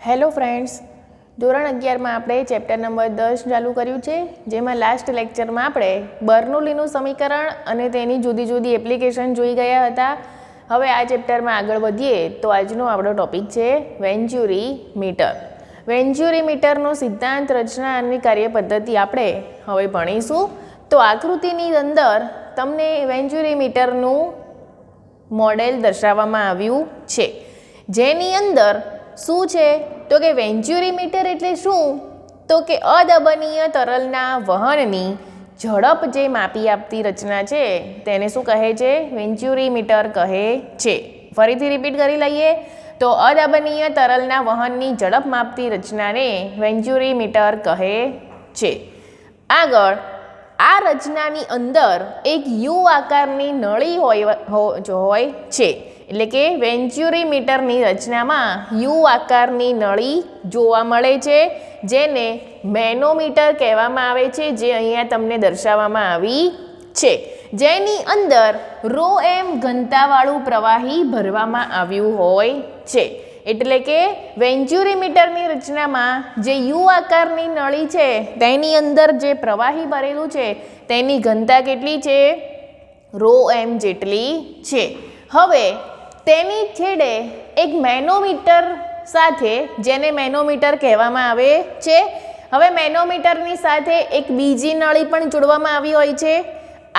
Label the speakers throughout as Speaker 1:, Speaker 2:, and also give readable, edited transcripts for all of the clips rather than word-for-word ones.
Speaker 1: Hello friends, ધોરણ 11માં આપણે chapter number 10 ચાલુ કર્યું છે, જેમાં લાસ્ટ લેક્ચરમાં આપણે બર્નોલીનું સમીકરણ અને તેની જુદી જુદી એપ્લિકેશન જોઈ ગયા હતા. હવે આ ચેપ્ટરમાં આગળ વધીએ તો આજનો આપણો ટોપિક છે વેન્ચ્યુરી મીટર. વેન્ચ્યુરી મીટરનો સિદ્ધાંત, રચના અને કાર્યપદ્ધતિ આપણે હવે ભણીશું. તો આકૃતિની અંદર તમને વેન્ચ્યુરી મીટરનું મોડેલ દર્શાવવામાં આવ્યું છે, જેની અંદર શું છે તો કે વેન્ચ્યુરી મીટર એટલે શું તો કે અદબનીય તરલના વહનની ઝડપ જે માપી આપતી રચના છે તેને શું કહે છે? વેન્ચ્યુરી મીટર કહે છે. ફરીથી રિપીટ કરી લઈએ તો અદબનીય તરલના વહનની ઝડપ માપતી રચનાને વેન્ચ્યુરી મીટર કહે છે. આગળ આ રચનાની અંદર એક યુ આકારની નળી હોય છે, એટલે કે વેન્ચ્યુરી મીટરની રચનામાં યુ આકારની નળી જોવા મળે છે, જેને મેનોમીટર કહેવામાં આવે છે, જે અહીંયા તમને દર્શાવવામાં આવી છે, જેની અંદર ρ m ઘનતાવાળું પ્રવાહી ભરવામાં આવ્યું હોય છે. એટલે કે વેન્ચ્યુરી મીટરની રચનામાં જે યુ આકારની નળી છે તેની અંદર જે પ્રવાહી ભરેલું છે તેની ઘનતા કેટલી છે? ρ m જેટલી છે. હવે તેની છેડે એક મેનોમીટર સાથે, જેને મેનોમીટર કહેવામાં આવે છે. હવે મેનોમીટરની સાથે એક બીજી નળી પણ જોડવામાં આવી હોય છે.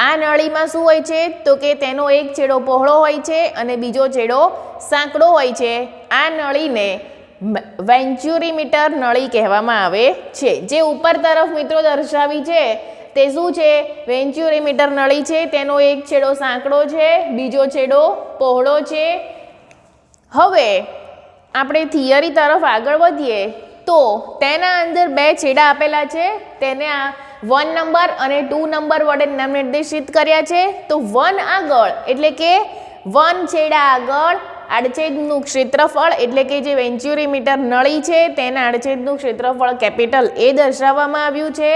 Speaker 1: આ નળીમાં શું હોય છે તો કે તેનો એક છેડો પહોળો હોય છે અને બીજો છેડો સાંકડો હોય છે. આ નળીને વેન્ચ્યુરી મીટર નળી કહેવામાં આવે છે. જે ઉપર તરફ મિત્રો દર્શાવી છે તે શું છે? વેન્ચ્યુરી મીટર નળી છે. તેનો એક છેડો સાંકડો છે, બીજો છેડો પહોળો છે. હવે આપણે થિયરી તરફ આગળ વધીએ તો તેના અંદર બે છેડા આપેલા છે, તેને આ 1 નંબર અને 2 નંબર વડે નામ નિર્દેશિત કર્યા છે. તો 1 આગળ એટલે કે 1 છેડા આગળ આડછેદનું ક્ષેત્રફળ, એટલે કે જે વેન્ચ્યુરી મીટર નળી છે તેના આડછેદનું ક્ષેત્રફળ કેપિટલ એ દર્શાવવામાં આવ્યું છે.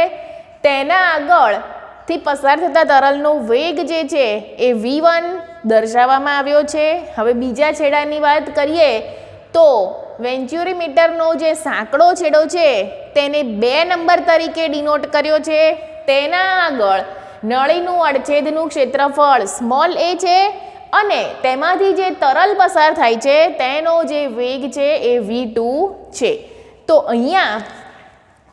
Speaker 1: તેના આગળથી પસાર થતા તરલનો વેગ જે છે એ v1 દર્શાવવામાં આવ્યો છે. હવે બીજા છેડાની વાત કરીએ તો વેન્ચ્યુરી મીટરનો જે સાંકડો છેડો છે તેને 2 નંબર તરીકે ડિનોટ કર્યો છે. તેના આગળ નળીનું આડછેદનું ક્ષેત્રફળ સ્મોલ a છે અને તેમાંથી જે તરલ પસાર થાય છે તેનો જે વેગ છે એ v2 છે. તો અહીંયા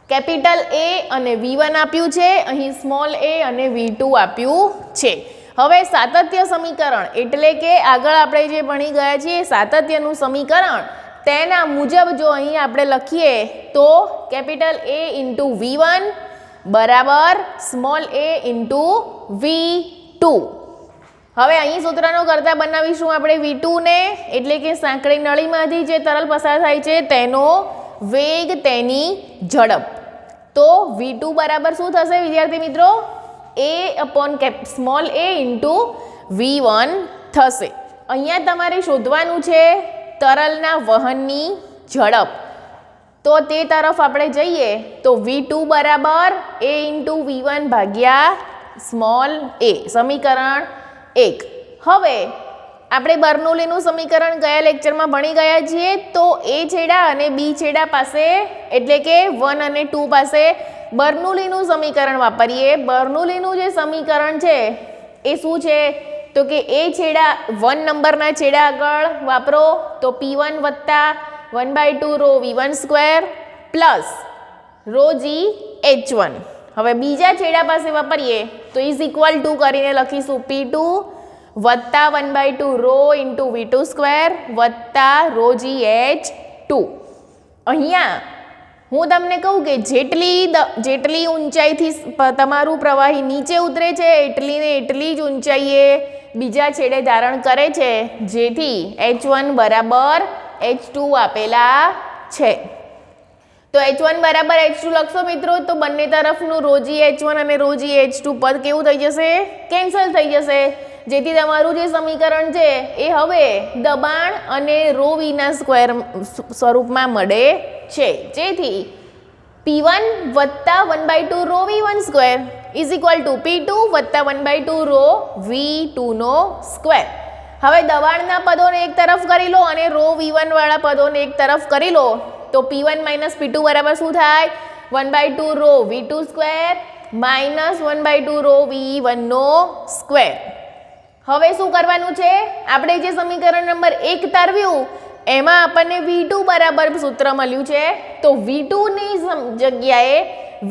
Speaker 1: કેપિટલ A અને v1 આપ્યું છે, અહીં સ્મોલ a અને v2 આપ્યું છે. હવે સાતત્ય સમીકરણ એટલે કે આગળ આપણે જે ભણી ગયા છીએ સાતત્યનું સમીકરણ, તેના મુજબ જો અહીં આપણે લખીએ તો કેપિટલ A ઇન્ટુ v1 બરાબર સ્મોલ a ઇન્ટુ v2. હવે અહીં સૂત્રનો કરતા બનાવીશું આપણે v2 ને, એટલે કે સાંકડી નળીમાંથી જે તરલ પસાર થાય છે તેનો વેગ, તેની ઝડપ. તો v2 બરાબર શું થશે વિદ્યાર્થી મિત્રો? a upon small a into v1 થશે. અહીંયા તમારે શોધવાનું છે તરલના વહનની ઝડપ. તો તે તરફ આપણે જઈએ તો v2 બરાબર a ઇન્ટુ v1 ભાગ્યા સ્મોલ a, સમીકરણ 1. હવે આપણે બર્નોલીનું સમીકરણ ગયા લેક્ચરમાં ભણી ગયા છીએ. તો a છેડા અને b છેડા પાસે, એટલે કે 1 અને 2 પાસે બર્નોલીનું સમીકરણ વાપરીએ. બર્નોલીનું જે સમીકરણ છે એ શું છે તો કે a છેડા 1 નંબરના છેડા આગળ વાપરો તો p1 વત્તા 1/2 ρ v1 square plus ρg h1. હવે બીજા છેડા પાસે વાપરીએ તો ઇઝ ઇક્વલ ટુ કરીને લખીશું p2 વત્તા 1/2 ρ ઇન્ટુ v2 સ્ક્વેર વત્તા ρg h2. અહીંયા હું તમને કહું કે જેટલી ઊંચાઈથી તમારું પ્રવાહી નીચે ઉતરે છે એટલી ને એટલી જ ઊંચાઈએ બીજા છેડે ધારણ કરે છે, જેથી h1 બરાબર h2 આપેલા છે. તો h1 બરાબર h2 લખશો મિત્રો તો બંને તરફનું ρg h1 અને ρg h2 પદ કેવું થઈ જશે? કેન્સલ થઈ જશે. જેથી તમારું જે સમીકરણ છે એ હવે દબાણ અને ρv ના સ્ક્વેર સ્વરૂપમાં મળે છે. જેથી p1 વત્તા 1/2 ρ v1 square is equal two p2 વત્તા 1/2 ρ v2 નો સ્ક્વેર. હવે દબાણના પદોને એક તરફ કરી લો અને ρ v1 વાળા પદોને એક તરફ કરી લો તો P1 માઇનસ P2 બરાબર શું થાય 1/2 rho V2 square minus 1/2 rho V1 નો સ્ક્વેર. હવે શું કરવાનું છે, આપણે જે સમીકરણ નંબર 1 તારવ્યું એમાં આપણને V2 બરાબર સૂત્ર મળ્યું છે, તો V2 ની જગ્યાએ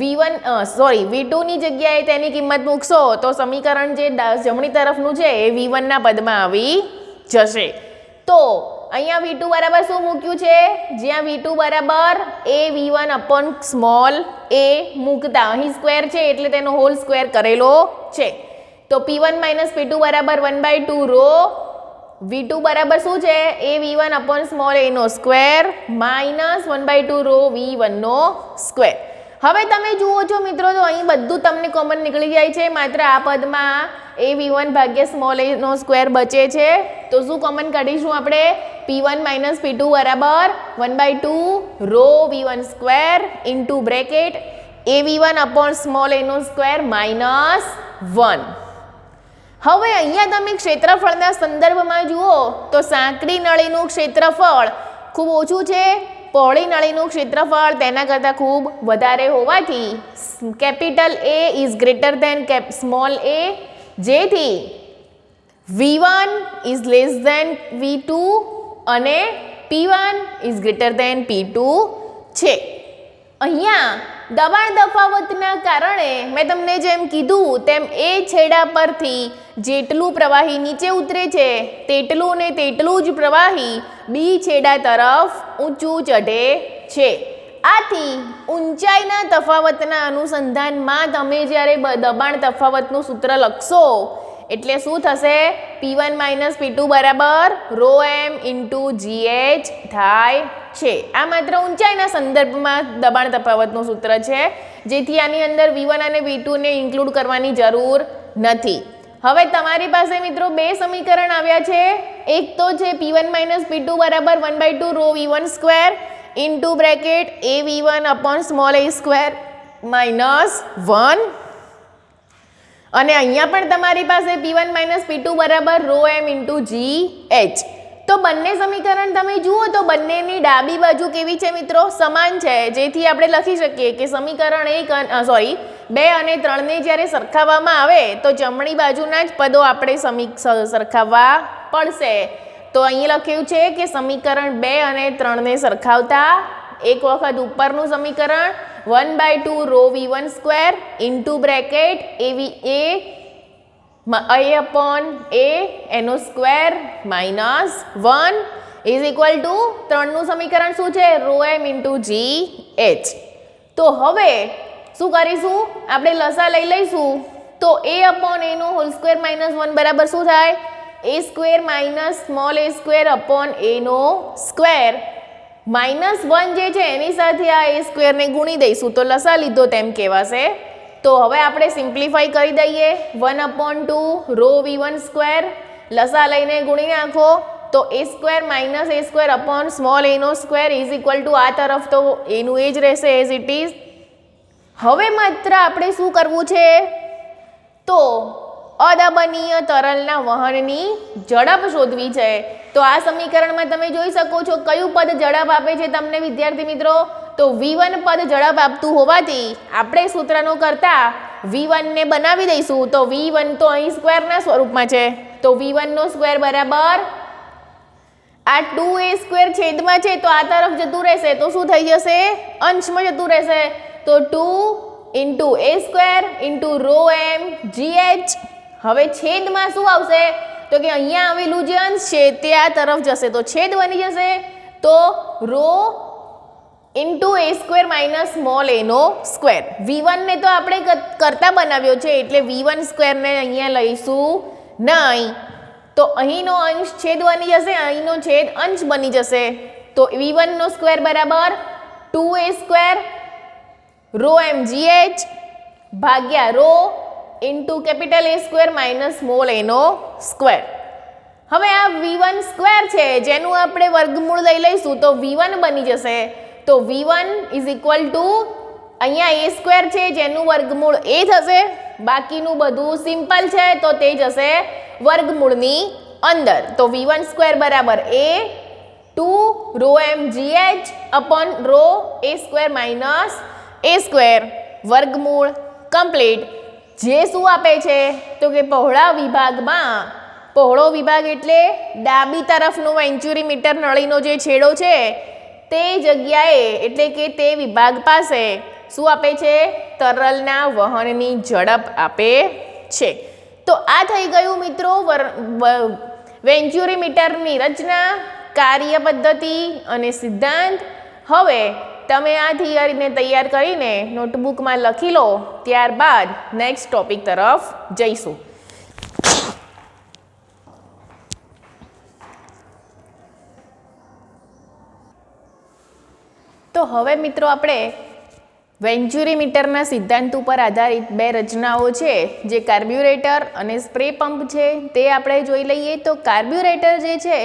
Speaker 1: V2 ની જગ્યાએ તેની કિંમત મૂકશો તો સમીકરણ જે જમણી તરફનું છે એ V1 ના પદમાં આવી જશે. તો અહીંયા V2 બરાબર શું મૂક્યું છે, જ્યાં V2 બરાબર a V1 upon small a મૂકતા અહીં સ્ક્વેર છે એટલે તેનો હોલ સ્ક્વેર કરેલો છે. તો P1 માઇનસ P2 બરાબર 1/2 રો V2 બરાબર શું છે a V1 upon small a નો સ્ક્વેર માઇનસ 1/2 રો V1 નો સ્ક્વેર. હવે તમે જુઓ છો મિત્રો, તો અહીં બધું તમને કોમન નીકળી જાય છે, માત્ર આ પદમાં a V1 ભાગ્યા સ્મોલ a નો સ્ક્વેર બચે છે. તો શું કોમન કાઢીશું આપણે, P1 માઇનસ P2 બરાબર 1/2 rho V1 square into bracket a V1 upon small a નો સ્ક્વેર માઇનસ 1. હવે અહીંયા તમે ક્ષેત્રફળના સંદર્ભમાં જુઓ તો સાંકડી નળીનું ક્ષેત્રફળ ખૂબ ઓછું છે, પહોળી નળીનું ક્ષેત્રફળ તેના કરતાં ખૂબ વધારે હોવાથી capital A is greater than small a, જેથી V1 is less than V2 અને P1 is greater than P2 છે. અહીંયા દબાણ તફાવતના કારણે મેં તમને જેમ કીધું તેમ એ છેડા પરથી જેટલું પ્રવાહી નીચે ઉતરે છે તેટલું ને તેટલું જ પ્રવાહી બી છેડા તરફ ઊંચું ચઢે છે. આથી ઊંચાઈના તફાવતના અનુસંધાનમાં તમે જ્યારે દબાણ તફાવતનું સૂત્ર લખશો એટલે શું થશે, P1 માઇનસ P2 બરાબર રો એમ ઇન્ટુ GH થાય છે. આ માત્ર ઊંચાઈના સંદર્ભમાં દબાણ તફાવતનું સૂત્ર છે, જેથી આની અંદર V1 અને V2 ને ઇન્ક્લુડ કરવાની જરૂર નથી. હવે તમારી પાસે મિત્રો બે સમીકરણ આવ્યા છે, એક તો છે P1 માઇનસ P2 બરાબર 1/2 rho V1 square into bracket a V1 upon small a square minus 1, અને અહીંયા પણ તમારી પાસે P1 માઇનસ P2 બરાબર રો એમ ઇન્ટુ GH. તો બંને સમીકરણ તમે જુઓ તો બંનેની ડાબી બાજુ કેવી છે મિત્રો, સમાન છે, જેથી આપણે લખી શકીએ કે સમીકરણ 2 અને 3 ને જ્યારે સરખાવવામાં આવે તો જમણી બાજુના જ પદો આપણે સરખાવવા પડશે. તો અહીં લખ્યું છે કે સમીકરણ 2 અને 3 ને સરખાવતા એક વખત ઉપરનું સમીકરણ 1/2 rho V1 square into bracket a upon a એનો square minus 1 is equal to 3નું સમીકરણ શું છે, રો એમ ઇન્ટુ GH. તો હવે શું કરીશું, આપણે લસા લઈ લઈશું. તો a અપોન a નો હોલ સ્ક્વેર માઇનસ 1 બરાબર શું થાય, a square minus small a square upon a નો સ્ક્વેર માઇનસ 1 જે છે એની સાથે આ a સ્ક્વેરને ગુણી દઈશું તો લસા લીધો તેમ કહેવાશે. તો હવે આપણે સિમ્પ્લિફાઈ કરી દઈએ, 1/2 રો V1 સ્ક્વેર લસા લઈને ગુણી નાખો તો a square minus a square upon small a નો સ્ક્વેર ઇઝ ઇક્વલ ટુ આ તરફ તો એનું એ જ રહેશે એઝ ઇટ ઇઝ. હવે માત્ર આપણે શું કરવું છે, તો અદબનીય તરલના વહનની ઝડપ શોધવી છે. તો આ સમીકરણમાં તમે જોઈ શકો છો કયું પદ ઝડપ આપે છે તમને વિદ્યાર્થી મિત્રો, તો V1 પદ ઝડપ આપતું હોવાથી આપણે સૂત્રનો કરતા V1 ને બનાવી દઈશું. તો V1 તો અહીં સ્ક્વેરના સ્વરૂપમાં છે, તો V1 નો સ્ક્વેર બરાબર આ 2a સ્ક્વેર છેદમાં છે તો આ તરફ જતું રહેશે તો શું થઈ જશે, અંશમાં જતું રહેશે. તો 2 into a square into rho M GH. હવે છેદમાં શું આવશે, તો કે અહીંયા આવેલું જે અંશ છે તે આ તરફ જશે તો છેદ બની જશે, તો rho into a square minus small a નો સ્ક્વેર. V1 ને તો આપણે કરતા બનાવ્યો છે એટલે V1 સ્ક્વેરને અહીંયા લઈશું નહીં, તો અહીંનો અંશ છેદ બની જશે, અહીંનો છેદ અંશ બની જશે. તો V1 નો સ્ક્વેર બરાબર 2a square rho M GH ભાગ્યા rho into capital A square minus small a નો સ્ક્વેર. હવે આ V1 સ્ક્વેર છે જેનું આપણે વર્ગમૂળ લઈ લઈશું તો V1 બની જશે. તો V1 ઇઝ ઇક્વલ ટુ અહીંયા a સ્ક્વેર છે જેનું વર્ગમૂળ a થશે, બાકીનું બધું સિમ્પલ છે તો તે જશે વર્ગમૂળની અંદર. તો V1 સ્ક્વેર બરાબર a, 2ρmgh/ρ a² વર્ગમૂળ કમ્પ્લીટ, જે શું આપે છે તો કે પહોળા વિભાગમાં, પહોળો વિભાગ એટલે ડાબી તરફનું વેન્ચ્યુરીમીટર નળીનો જે છેડો છે તે જગ્યાએ એટલે કે તે વિભાગ પાસે શું આપે છે? તરલના વહનની ઝડપ આપે છે. તો આ થઈ ગયું મિત્રો વેન્ચ્યુરીમીટરની રચના, કાર્ય પદ્ધતિ અને સિદ્ધાંત. હવે તમે આ થિયરીને તૈયાર કરીને નોટબુકમાં લખી લો, ત્યારબાદ નેક્સ્ટ ટોપિક તરફ જઈશું. તો હવે મિત્રો આપણે વેન્ચ્યુરીમીટરના સિદ્ધાંત ઉપર આધારિત બે રચનાઓ છે, જે કાર્બ્યુરેટર અને સ્પ્રે પંપ છે, તે આપણે જોઈ લઈએ. તો કાર્બ્યુરેટર જે છે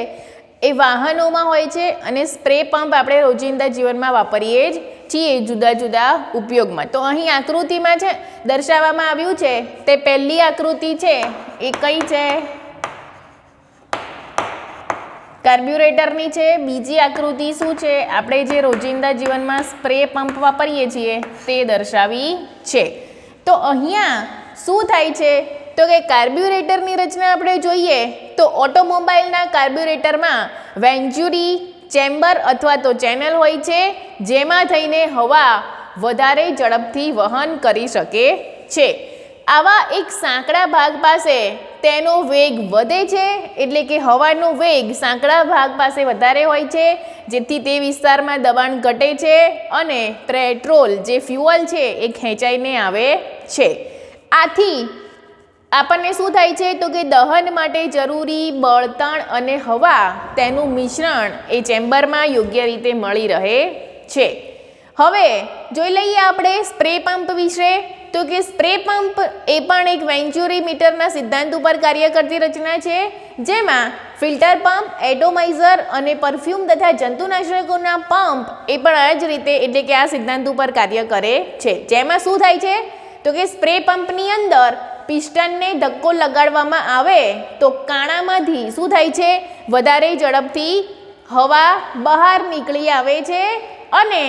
Speaker 1: એ વાહનોમાં હોય છે અને સ્પ્રે પંપ આપણે રોજિંદા જીવનમાં વાપરીએ જ છીએ જુદા જુદા ઉપયોગમાં. તો અહીં આકૃતિમાં છે દર્શાવવામાં આવ્યું છે તે પહેલી આકૃતિ છે એ કઈ છે? કાર્બ્યુરેટરની છે. બીજી આકૃતિ શું છે? આપણે જે રોજિંદા જીવનમાં સ્પ્રે પંપ વાપરીએ છીએ તે દર્શાવી છે. તો અહીંયા શું થાય છે તો કે કાર્બ્યુરેટરની રચના આપણે જોઈએ તો ઓટોમોબાઈલના કાર્બ્યુરેટરમાં વેન્ચ્યુરી ચેમ્બર અથવા તો ચેનલ હોય છે, જેમાં થઈને હવા વધારે ઝડપથી વહન કરી શકે છે. આવા એક સાંકડા ભાગ પાસે તેનો વેગ વધે છે, એટલે કે હવાનો વેગ સાંકડા ભાગ પાસે વધારે હોય છે, જેથી તે વિસ્તારમાં દબાણ ઘટે છે અને પેટ્રોલ જે ફ્યુઅલ છે એ ખેંચાઈને આવે છે. આથી આપણને શું થાય છે તો કે દહન માટે જરૂરી બળતણ અને હવા તેનું મિશ્રણ એ ચેમ્બરમાં યોગ્ય રીતે મળી રહે છે. હવે જોઈ લઈએ આપણે સ્પ્રે પંપ વિશે. તો કે સ્પ્રે પંપ એ પણ એક વેન્ચ્યુરીમીટરના સિદ્ધાંત ઉપર કાર્ય કરતી રચના છે, જેમાં ફિલ્ટર પંપ, એટોમાઇઝર અને પરફ્યુમ તથા જંતુનાશકોના પંપ એ પણ આ જ રીતે એટલે કે આ સિદ્ધાંત ઉપર કાર્ય કરે છે. જેમાં શું થાય છે તો કે સ્પ્રે પંપની અંદર પિસ્ટનને ધક્કો લગાડવામાં આવે તો કાણામાંથી શું થાય છે? વધારે ઝડપથી હવા બહાર નીકળી આવે છે અને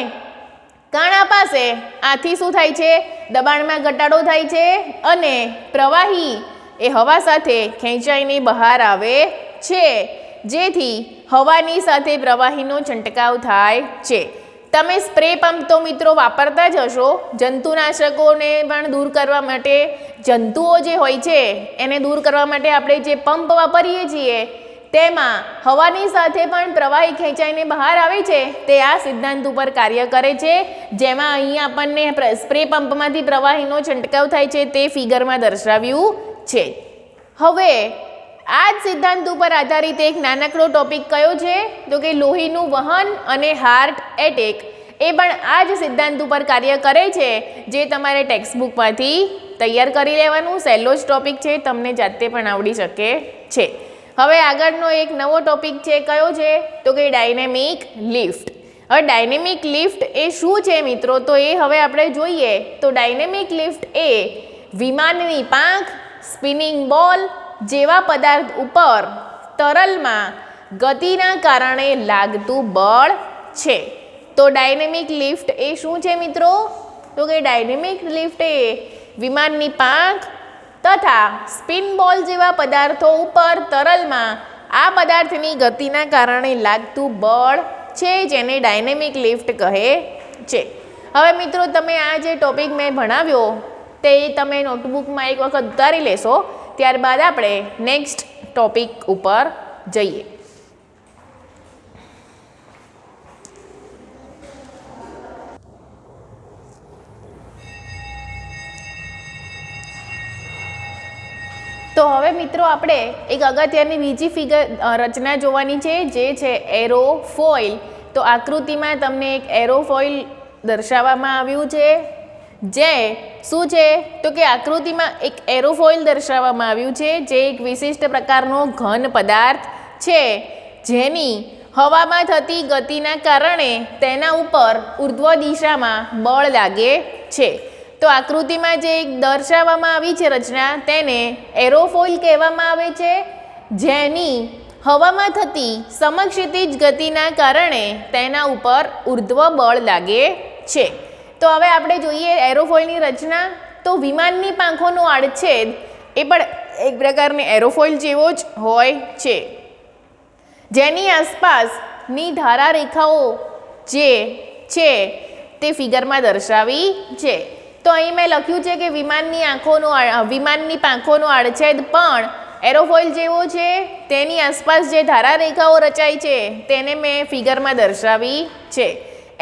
Speaker 1: કાણા પાસે આથી શું થાય છે? દબાણમાં ઘટાડો થાય છે અને પ્રવાહી એ હવા સાથે ખેંચાઈને બહાર આવે છે, જેથી હવાની સાથે પ્રવાહીનો છંટકાવ થાય છે. તમે સ્પ્રે પંપ તો મિત્રો વાપરતા જ હશો. જંતુનાશકોને પણ દૂર કરવા માટે, જંતુઓ જે હોય છે એને દૂર કરવા માટે આપણે જે પંપ વાપરીએ છીએ તેમાં હવાની સાથે પણ પ્રવાહી ખેંચાઈને બહાર આવે છે, તે આ સિદ્ધાંત ઉપર કાર્ય કરે છે, જેમાં અહીં આપણને સ્પ્રે પંપમાંથી પ્રવાહીનો છંટકાવ થાય છે તે ફિગરમાં દર્શાવ્યું છે. હવે આ જ સિદ્ધાંત ઉપર આધારિત એક નાનકડો ટોપિક કયો છે તો કે લોહીનું વહન અને હાર્ટ એટેક, એ પણ આ જ સિદ્ધાંત ઉપર કાર્ય કરે છે, જે તમારે ટેક્સ્ટબુકમાંથી તૈયાર કરી લેવાનું. સહેલો જ ટોપિક છે, તમને જાતે પણ આવડી શકે છે. હવે આગળનો એક નવો ટોપિક છે, કયો છે તો કે ડાયનેમિક લિફ્ટ. હવે ડાયનેમિક લિફ્ટ એ શું છે મિત્રો? તો એ હવે આપણે જોઈએ. તો ડાયનેમિક લિફ્ટ એ વિમાનની પાંખ, સ્પિનિંગ બોલ જેવા પદાર્થ ઉપર તરલમાં ગતિના કારણે લાગતું બળ છે. તો ડાયનેમિક લિફ્ટ એ શું છે મિત્રો? તો કે ડાયનેમિક લિફ્ટ એ વિમાનની પાંખ તથા સ્પિન બોલ જેવા પદાર્થો ઉપર તરલમાં આ પદાર્થની ગતિના કારણે લાગતું બળ છે, જેને ડાયનેમિક લિફ્ટ કહે છે. હવે મિત્રો તમે આ જે ટોપિક મેં ભણાવ્યો તે તમે નોટબુકમાં એક વખત ઉતારી લેશો, ત્યારબાદ આપણે નેક્સ્ટ ટોપિક ઉપર જઈએ. તો હવે મિત્રો આપણે એક અગત્યની બીજી રચના જોવાની છે, જે છે એરોફોઇલ. તો આકૃતિમાં તમને એક એરોફોઇલ દર્શાવવામાં આવ્યું છે, જે શું છે તો કે આકૃતિમાં એક એરોફોઇલ દર્શાવવામાં આવ્યું છે, જે એક વિશિષ્ટ પ્રકારનો ઘન પદાર્થ છે, જેની હવામાં થતી ગતિના કારણે તેના ઉપર ઉર્ધ્વ દિશામાં બળ લાગે છે. તો આકૃતિમાં જે એક દર્શાવવામાં આવી છે રચના, તેને એરોફોઇલ કહેવામાં આવે છે, જેની હવામાં થતી સમક્ષિતિજ ગતિના કારણે તેના ઉપર ઉર્ધ્વ બળ લાગે છે. તો હવે આપણે જોઈએ એરોફોઇલની રચના. તો વિમાનની પાંખોનો આડછેદ એ પણ એક પ્રકારની એરોફોઇલ જેવો જ હોય છે, જેની આસપાસની ધારા રેખાઓ જે છે તે ફિગરમાં દર્શાવી છે. તો અહીં મેં લખ્યું છે કે વિમાનની પાંખોનો આડછેદ પણ એરોફોઇલ જેવો છે. તેની આસપાસ જે ધારા રેખાઓ રચાય છે તેને મેં ફિગરમાં દર્શાવી છે.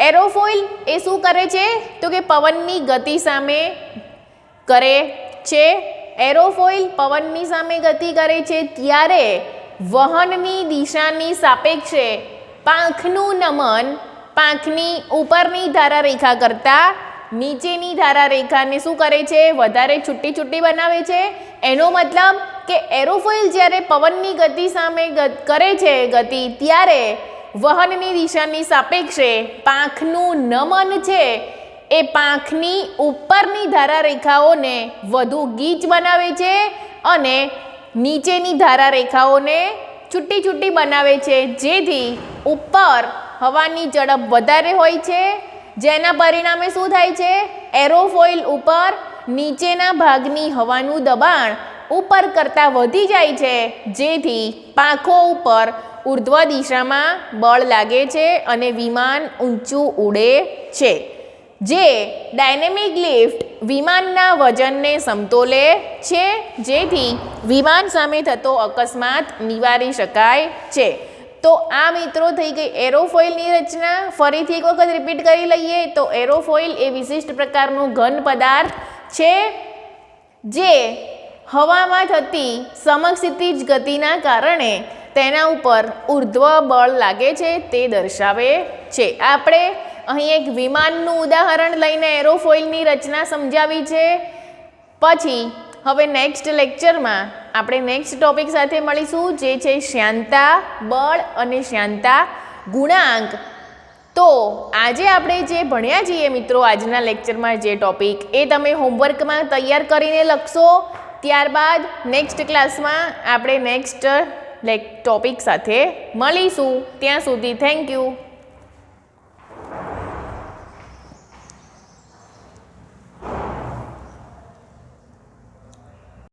Speaker 1: એરોફોઇલ એ શું કરે છે તો કે પવનની ગતિ સામે કરે છે. એરોફોઇલ પવનની સામે ગતિ કરે છે ત્યારે વહનની દિશાની સાપેક્ષે પાંખનું નમન પાંખની ઉપરની ધારા રેખા કરતાં નીચેની ધારા રેખાને શું કરે છે, વધારે છૂટી બનાવે છે. એનો મતલબ કે એરોફોઇલ જ્યારે પવનની ગતિ સામે કરે છે ગતિ, ત્યારે વહનની દિશાની સાપેક્ષે પાંખનું નમન છે એ પાંખની ઉપરની ધારા રેખાઓને વધુ ગીચ બનાવે છે અને નીચેની ધારા રેખાઓને છૂટી બનાવે છે, જેથી ઉપર હવાની ઝડપ વધારે હોય છે. જેના પરિણામે શું થાય છે, એરોફોઇલ ઉપર નીચેના ભાગની હવાનું દબાણ ઉપર કરતાં વધી જાય છે, જેથી પાંખો ઉપર ઉર્ધ્વ દિશામાં બળ લાગે છે અને વિમાન ઊંચું ઉડે છે. જે ડાયનેમિક લિફ્ટ વિમાનના વજનને સમતોલે છે, જેથી વિમાન સામે થતો અકસ્માત નિવારી શકાય છે. તો આ મિત્રો થઈ ગઈ એરોફોઇલની રચના. ફરીથી એક વખત રિપીટ કરી લઈએ તો એરોફોઇલ એ વિશિષ્ટ પ્રકારનો ઘન પદાર્થ છે જે હવામાં થતી સમક્ષિતિજ ગતિના કારણે તેના ઉપર ઉર્ધ્વ બળ લાગે છે તે દર્શાવે છે. આપણે અહીં એક વિમાનનું ઉદાહરણ લઈને એરોફોઇલની રચના સમજાવી છે. પછી હવે નેક્સ્ટ લેક્ચરમાં આપણે નેક્સ્ટ ટોપિક સાથે મળીશું, જે છે શ્યાનતા બળ અને શ્યાનતા ગુણાંક. તો આજે આપણે જે ભણ્યા છીએ મિત્રો આજના લેક્ચરમાં જે ટોપિક એ તમે હોમવર્કમાં તૈયાર કરીને લખશો. ત્યારબાદ નેક્સ્ટ ક્લાસમાં આપણે નેક્સ્ટ ટોપિક સાથે મળીશું. ત્યાં સુધી થેન્ક યુ.